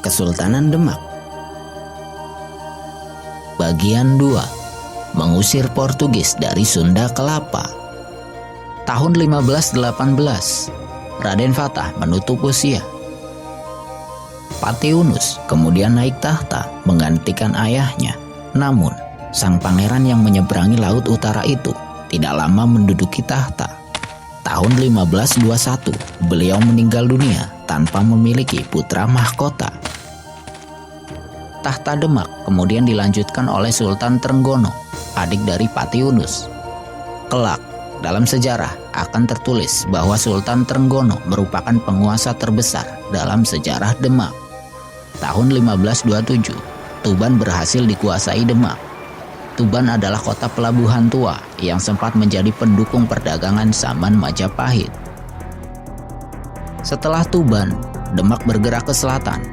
Kesultanan Demak. Bagian 2. Mengusir Portugis dari Sunda Kelapa. Tahun 1518, Raden Fatah menutup usia. Patiunus kemudian naik tahta menggantikan ayahnya. Namun, sang pangeran yang menyeberangi laut utara itu tidak lama menduduki tahta. Tahun 1521, beliau meninggal dunia tanpa memiliki putra mahkota. Tahta Demak kemudian dilanjutkan oleh Sultan Trenggono, adik dari Patiunus. Kelak, dalam sejarah akan tertulis bahwa Sultan Trenggono merupakan penguasa terbesar dalam sejarah Demak. Tahun 1527, Tuban berhasil dikuasai Demak. Tuban adalah kota pelabuhan tua yang sempat menjadi pendukung perdagangan zaman Majapahit. Setelah Tuban, Demak bergerak ke selatan.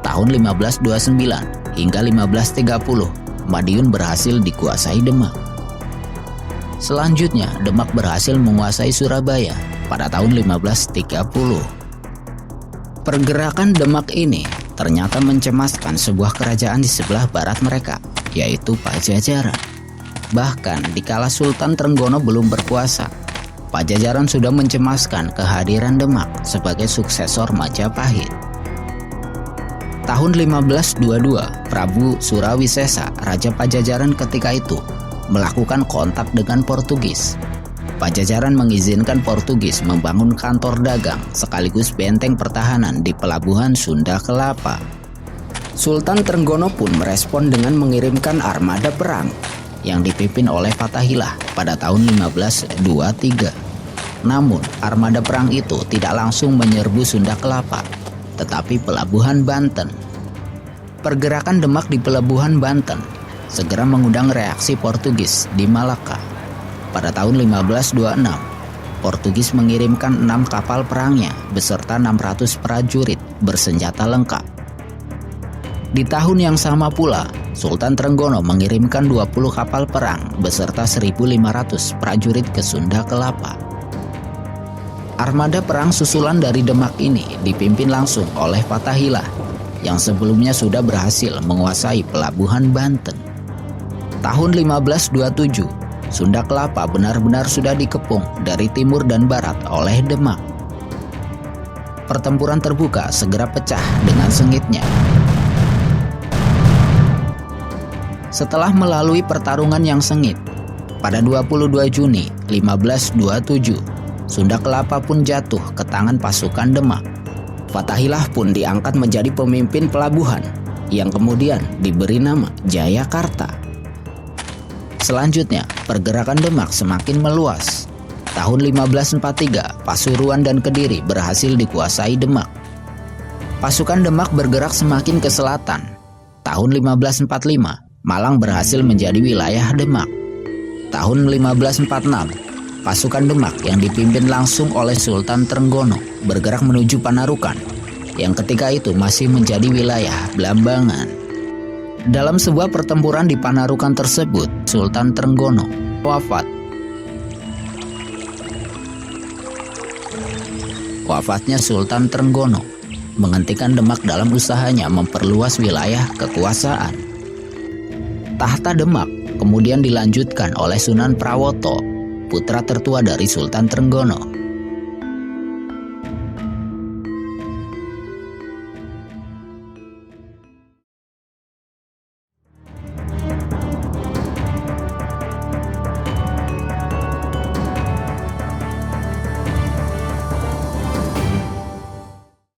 Tahun 1529 hingga 1530, Madiun berhasil dikuasai Demak. Selanjutnya, Demak berhasil menguasai Surabaya pada tahun 1530. Pergerakan Demak ini ternyata mencemaskan sebuah kerajaan di sebelah barat mereka, yaitu Pajajaran. Bahkan dikala Sultan Trenggono belum berkuasa, Pajajaran sudah mencemaskan kehadiran Demak sebagai suksesor Majapahit. Tahun 1522, Prabu Surawisesa, Raja Pajajaran ketika itu, melakukan kontak dengan Portugis. Pajajaran mengizinkan Portugis membangun kantor dagang sekaligus benteng pertahanan di pelabuhan Sunda Kelapa. Sultan Trenggono pun merespon dengan mengirimkan armada perang yang dipimpin oleh Fatahillah pada tahun 1523. Namun, armada perang itu tidak langsung menyerbu Sunda Kelapa, tetapi pelabuhan Banten. Pergerakan Demak di pelabuhan Banten segera mengundang reaksi Portugis di Malaka. Pada tahun 1526, Portugis mengirimkan 6 kapal perangnya beserta 600 prajurit bersenjata lengkap. Di tahun yang sama pula, Sultan Trenggono mengirimkan 20 kapal perang beserta 1.500 prajurit ke Sunda Kelapa. Armada perang susulan dari Demak ini dipimpin langsung oleh Fatahillah yang sebelumnya sudah berhasil menguasai pelabuhan Banten. Tahun 1527, Sunda Kelapa benar-benar sudah dikepung dari timur dan barat oleh Demak. Pertempuran terbuka segera pecah dengan sengitnya. Setelah melalui pertarungan yang sengit, pada 22 Juni 1527, Sunda Kelapa pun jatuh ke tangan pasukan Demak. Fatahillah pun diangkat menjadi pemimpin pelabuhan, yang kemudian diberi nama Jayakarta. Selanjutnya, pergerakan Demak semakin meluas. Tahun 1543, Pasuruan dan Kediri berhasil dikuasai Demak. Pasukan Demak bergerak semakin ke selatan. Tahun 1545, Malang berhasil menjadi wilayah Demak. Tahun 1546, pasukan Demak yang dipimpin langsung oleh Sultan Trenggono bergerak menuju Panarukan, yang ketika itu masih menjadi wilayah Blambangan. Dalam sebuah pertempuran di Panarukan tersebut, Sultan Trenggono wafat. Wafatnya Sultan Trenggono menghentikan Demak dalam usahanya memperluas wilayah kekuasaan. Tahta Demak kemudian dilanjutkan oleh Sunan Prawoto, putra tertua dari Sultan Trenggono.